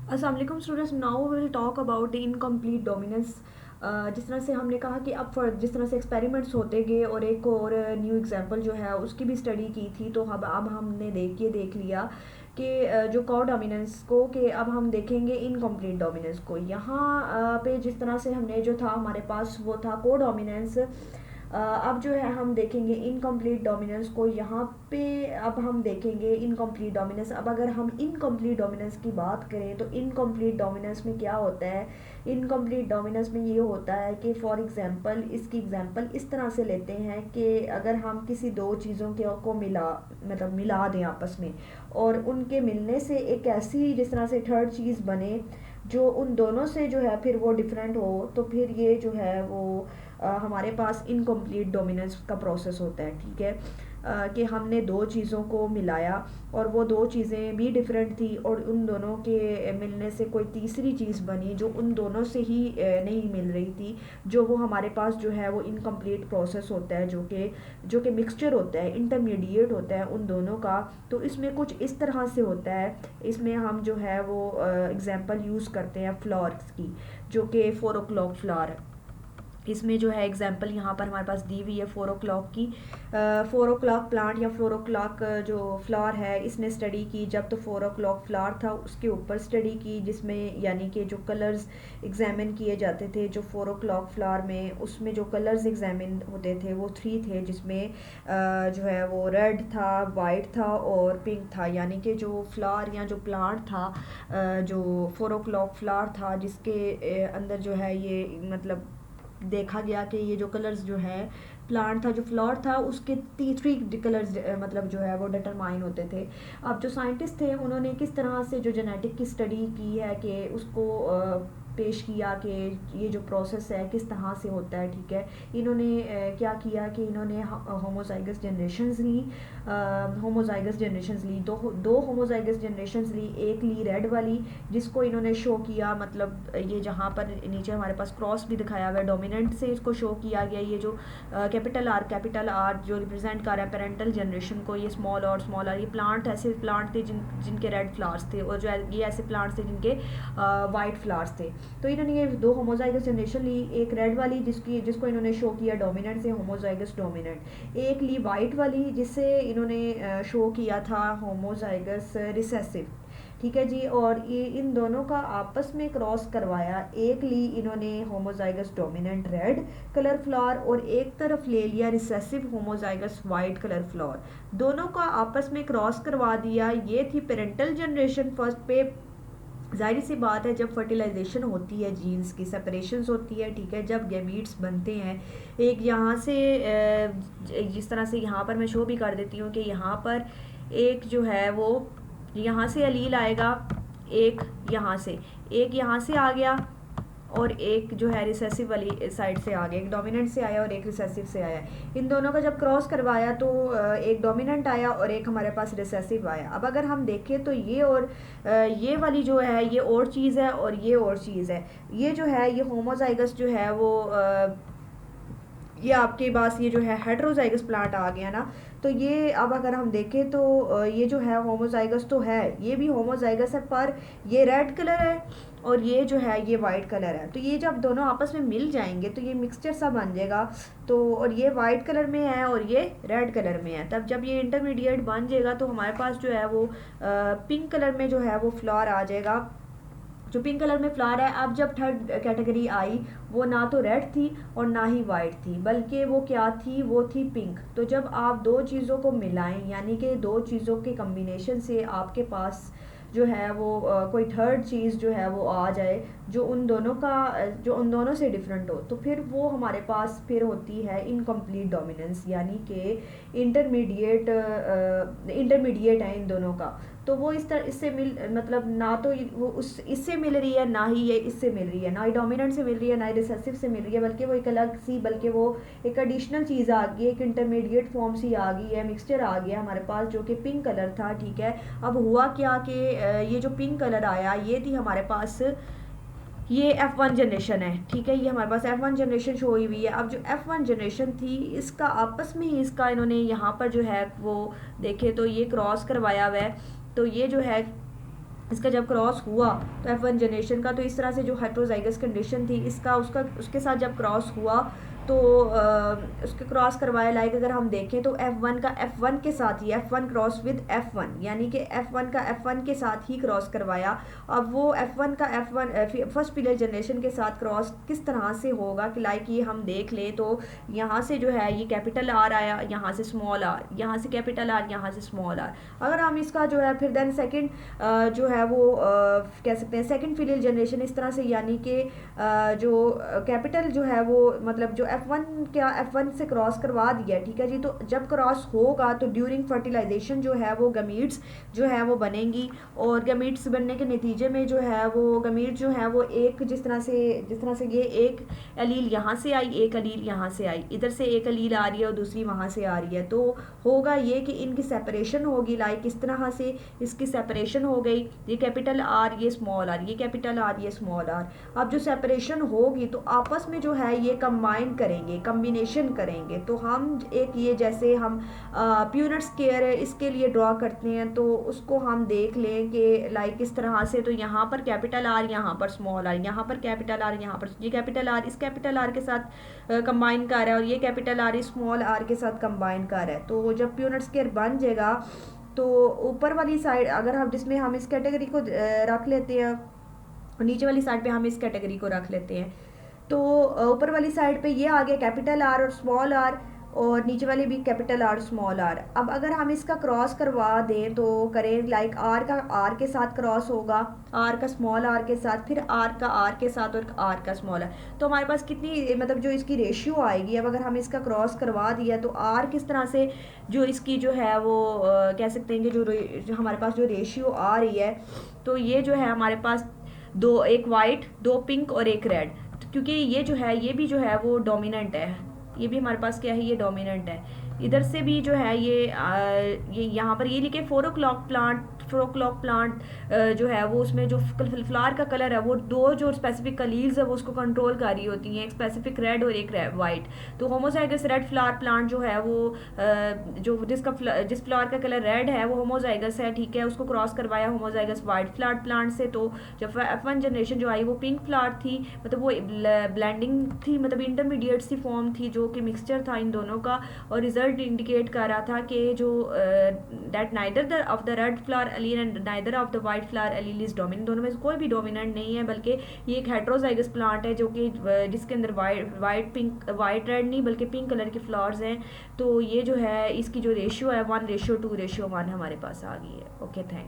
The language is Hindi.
अस्सलाम वालेकुम students, now we will talk about the incomplete dominance. जिस तरह से हमने कहा कि जिस तरह से एक्सपेरिमेंट्स होते गए और एक और न्यू एग्जांपल जो है उसकी भी स्टडी की थी, तो अब हमने देख लिया कि जो को डोमिनेंस को कि अब हम देखेंगे इनकम्प्लीट डोमिनेंस को। यहाँ पे जिस तरह से हमने जो था हमारे पास वो था को डोमिनेंस। अब जो है हम देखेंगे इनकम्प्लीट डोमिनेंस को। यहाँ पे अब हम देखेंगे इनकम्प्लीट डोमिनेंस। अब अगर हम इनकम्प्लीट डोमिनेंस की बात करें तो इनकम्प्लीट डोमिनेंस में क्या होता है। इनकम्प्लीट डोमिनेंस में ये होता है कि फॉर एग्जांपल इसकी एग्जांपल इस तरह से लेते हैं कि अगर हम किसी दो चीज़ों के को मिला दें आपस में, और उनके मिलने से एक ऐसी जिस तरह से थर्ड चीज़ बने जो उन दोनों से जो है फिर वो डिफरेंट हो, तो फिर ये जो है वो हमारे पास इनकम्प्लीट डोमिनेंस का प्रोसेस होता है। ठीक है, कि हमने दो चीज़ों को मिलाया और वो दो चीज़ें भी डिफरेंट थी और उन दोनों के मिलने से कोई तीसरी चीज़ बनी जो उन दोनों से ही नहीं मिल रही थी, जो वो हमारे पास जो है वो इनकम्प्लीट प्रोसेस होता है, जो कि मिक्सचर होता है, इंटरमीडिएट होता है उन दोनों का। तो इसमें कुछ इस तरह से होता है। इसमें हम जो है वो एग्जांपल यूज़ करते हैं फ्लावर्स की, जो कि 4 o'clock फ्लावर है। इसमें जो है एग्जांपल यहाँ पर हमारे पास दी हुई है 4 o'clock की। 4 o'clock प्लांट या 4 o'clock जो फ्लावर है इसने स्टडी की। जब तो 4 o'clock फ्लावर था उसके ऊपर स्टडी की, जिसमें यानी कि जो कलर्स एग्जामिन किए जाते थे जो 4 o'clock फ्लावर में, उसमें जो कलर्स एग्जामिन होते थे वो 3 थे, जिसमें जो है वो रेड था, वाइट था और पिंक था। यानी कि जो फ्लावर या जो प्लांट था, जो 4 o'clock फ्लावर था, जिसके अंदर जो है ये मतलब देखा गया कि ये जो कलर्स जो है प्लांट था, जो फ्लावर था, उसके 3 कलर्स मतलब जो है वो डिटरमाइन होते थे। अब जो साइंटिस्ट थे उन्होंने किस तरह से जो जेनेटिक की स्टडी की है कि उसको पेश किया कि ये जो प्रोसेस है किस तरह से होता है। ठीक है, इन्होंने क्या किया कि इन्होंने होमोजाइगस जनरेशन्स ली। होमोजाइगस जनरेशन्स ली, दो होमोजाइगस जनरेशन्स ली। एक ली रेड वाली, जिसको इन्होंने शो किया, मतलब ये जहाँ पर नीचे हमारे पास क्रॉस भी दिखाया हुआ है, डोमिनेंट से इसको शो किया गया। ये जो कैपिटल आर जो रिप्रेजेंट कर रहा है पेरेंटल जनरेशन को, ये स्मॉल आर, ये प्लांट ऐसे प्लांट थे जिनके रेड फ्लावर्स थे, और जो ये ऐसे प्लांट्स थे जिनके वाइट फ्लावर्स थे। तो इन्होंने ये दो होमोजाइगस जनरेशन ली, एक रेड वाली जिसको इन्होंने शो किया डोमिनेंट से होमोजाइगस डोमिनेंट, एक ली वाइट वाली जिससे इन्होंने शो किया था होमोजाइगस रिसेसिव। ठीक है जी, और ये इन दोनों का आपस में क्रॉस करवाया। एक ली इन्होंने homozygous dominant red colour flower और एक तरफ ले लिया recessive homozygous white colour flower. दोनों का आपस में क्रॉस करवा दिया। ये थी पेरेंटल जनरेशन फर्स्ट पे। जाहिर सी बात है जब फर्टिलाइजेशन होती है, जीन्स की सेपरेशंस होती है, ठीक है, जब गैमीट्स बनते हैं एक यहाँ से जिस तरह से यहाँ पर मैं शो भी कर देती हूँ कि यहाँ पर एक जो है वो यहाँ से अलील आएगा, एक यहाँ से आ गया और एक जो है रिसेसिव वाली साइड से आ गया, एक डोमिनेंट से आया और एक रिसेसिव से आया। इन दोनों का जब क्रॉस करवाया तो एक डोमिनेंट आया और एक हमारे पास रिसेसिव आया। अब अगर हम देखें तो ये और ये वाली जो है ये और चीज़ है और ये और चीज़ है। ये जो है ये होमोजाइगस जो है वो ये आपके पास ये जो है हेट्रोजाइगस प्लांट आ गया ना। तो ये अब अगर हम देखें तो ये जो है होमोजाइगस तो है, ये भी होमोजाइगस है, पर ये रेड कलर है और ये जो है ये वाइट कलर है। तो ये जब दोनों आपस में मिल जाएंगे तो ये मिक्सचर सा बन जाएगा। तो और ये वाइट कलर में है और ये रेड कलर में है, तब जब ये इंटरमीडिएट बन जाएगा तो हमारे पास जो है वो पिंक कलर में जो है वो फ्लावर आ जाएगा। जो पिंक कलर में फ्लावर है, अब जब थर्ड कैटेगरी आई वो ना तो रेड थी और ना ही वाइट थी, बल्कि वो क्या थी, वो थी पिंक। तो जब आप दो चीज़ों को मिलाएं, यानी कि दो चीज़ों के कम्बिनेशन से आपके पास जो है वो कोई थर्ड चीज़ जो है वो आ जाए जो उन दोनों से डिफरेंट हो, तो फिर वो हमारे पास फिर होती है इनकम्प्लीट डोमिनेंस, यानी कि इंटरमीडिएट है इन दोनों का। तो वो इस तरह इससे मिल मतलब ना तो वो उस इससे मिल रही है, ना ही ये इससे मिल रही है, ना ही डोमिनेंट से मिल रही है, ना ही रिसेसिव से मिल रही है, बल्कि वो एक अलग सी, बल्कि वो एक एडिशनल चीज़ आ गई है, एक इंटरमीडिएट फॉर्म सी आ गई है, मिक्सचर आ गया हमारे पास जो कि पिंक कलर था। ठीक है, अब हुआ क्या कि ये जो पिंक कलर आया ये थी हमारे पास, ये F1 जनरेशन है। ठीक है, ये हमारे पास F1 जनरेशन शो हुई है। अब जो F1 जनरेशन थी इसका आपस में ही इसका इन्होंने यहाँ पर जो है वो देखे तो ये क्रॉस करवाया हुआ है। तो ये जो है इसका जब क्रॉस हुआ तो F1 जनरेशन का, तो इस तरह से जो हेट्रोजाइगस कंडीशन थी इसका उसका उसके साथ जब क्रॉस हुआ तो उसके क्रॉस करवाया, लाइक अगर हम देखें तो F1 का F1 के साथ ही F1 क्रॉस विद F1, यानी कि F1 का F1 के साथ ही क्रॉस करवाया। अब वो F1 का F1 फर्स्ट पीरियड जनरेशन के साथ क्रॉस किस तरह से होगा कि लाइक ये हम देख लें तो यहाँ से जो है ये कैपिटल आर आया, यहाँ से स्मॉल आर, यहाँ से कैपिटल आर, यहाँ से स्मॉल आर। अगर हम इसका जो है फिर देन सेकंड जो है वो कह सकते हैं सेकंड फिलियल जनरेशन इस तरह से, यानी कि जो कैपिटल जो है वो मतलब जो F1 क्या F1 से क्रॉस करवा दिया, ठीक है जी। तो जब क्रॉस होगा तो ड्यूरिंग फर्टिलाइजेशन जो है वो गमीट्स जो है वो बनेंगी, और गमीट्स बनने के नतीजे में जो है वो गमीट जो है वो एक जिस तरह से ये एक अलील यहाँ से आई, एक अलील यहाँ से आई, इधर से एक अलील आ रही है और दूसरी वहाँ से आ रही है, तो होगा ये कि इनकी सेपरेशन होगी, लाइक इस तरह से इसकी सेपरेशन हो गई, ये कैपिटल आर ये स्मॉल आर, ये कैपिटल आर ये स्मॉल आर। अब जो सेपरेशन होगी तो आपस में जो है ये कंबाइन करेंगे, कम्बिनेशन करेंगे। तो हम एक ये जैसे हम प्यूनेट स्क्वायर है इसके लिए ड्रॉ करते हैं, तो उसको हम देख लें कि लाइक इस तरह से, तो यहाँ पर कैपिटल आर, यहाँ पर स्मॉल आर, यहाँ पर कैपिटल आर, यहाँ पर ये कैपिटल आर इस कैपिटल आर के साथ कंबाइन कर रहा है, और ये कैपिटल आर इस स्मॉल आर के साथ कंबाइन कर रहा है। तो जब प्यूनेट स्क्वायर बन जाएगा तो ऊपर वाली साइड अगर हम जिसमें हम इस कैटेगरी को रख लेते हैं, नीचे वाली साइड पे हम इस कैटेगरी को रख लेते हैं, तो ऊपर वाली साइड पे ये आ गया कैपिटल आर और स्मॉल आर, और नीचे वाली भी कैपिटल आर स्मॉल आर। अब अगर हम इसका क्रॉस करवा दें तो करें लाइक आर का आर के साथ क्रॉस होगा, आर का स्मॉल आर के साथ, फिर आर का आर के साथ, और आर का स्मॉल आर, तो हमारे पास कितनी मतलब जो इसकी रेशियो आएगी। अब अगर हम इसका क्रॉस करवा दिया तो आर किस तरह से जो इसकी जो है वो कह सकते हैं कि जो हमारे पास जो रेशियो आ रही है, तो ये जो है हमारे पास दो, एक वाइट, दो पिंक और एक रेड, क्योंकि ये जो है ये भी जो है वो डोमिनेंट है, ये भी हमारे पास क्या है ये डोमिनेंट है। इधर से भी जो है ये यहाँ पर ये लिखे 4 o'clock प्लांट जो है वो उसमें जो फ्लावर का कलर है वो दो जो स्पेसिफिक कलील्स है वो उसको कंट्रोल कर रही होती हैं, एक स्पेसिफिक रेड और एक वाइट। तो होमोजाइगस रेड फ्लावर प्लांट जो है वो जो जिस फ्लावर का कलर रेड है वो होमोजाइगस है, ठीक है, उसको क्रॉस करवाया होमोजाइगस वाइट फ्लावर प्लांट से। तो जब F1 जनरेशन जो आई वो पिंक फ्लावर थी, मतलब वो ब्लेंडिंग थी, मतलब इंटरमीडिएट सी फॉर्म थी जो कि मिक्सचर था इन दोनों का, और रिजल्ट इंडिकेट कर रहा था कि जो that neither of the red flower allele and neither of the white flower allele is dominant, दोनों में से कोई भी डोमिनेंट नहीं है, बल्कि ये एक हेट्रोजाइगस प्लांट है जो कि जिसके अंदर वाइट रेड नहीं बल्कि पिंक कलर के फ्लावर्स हैं। तो ये जो है इसकी जो रेशियो है 1:2:1 हमारे पास आ गई है। Okay, thanks.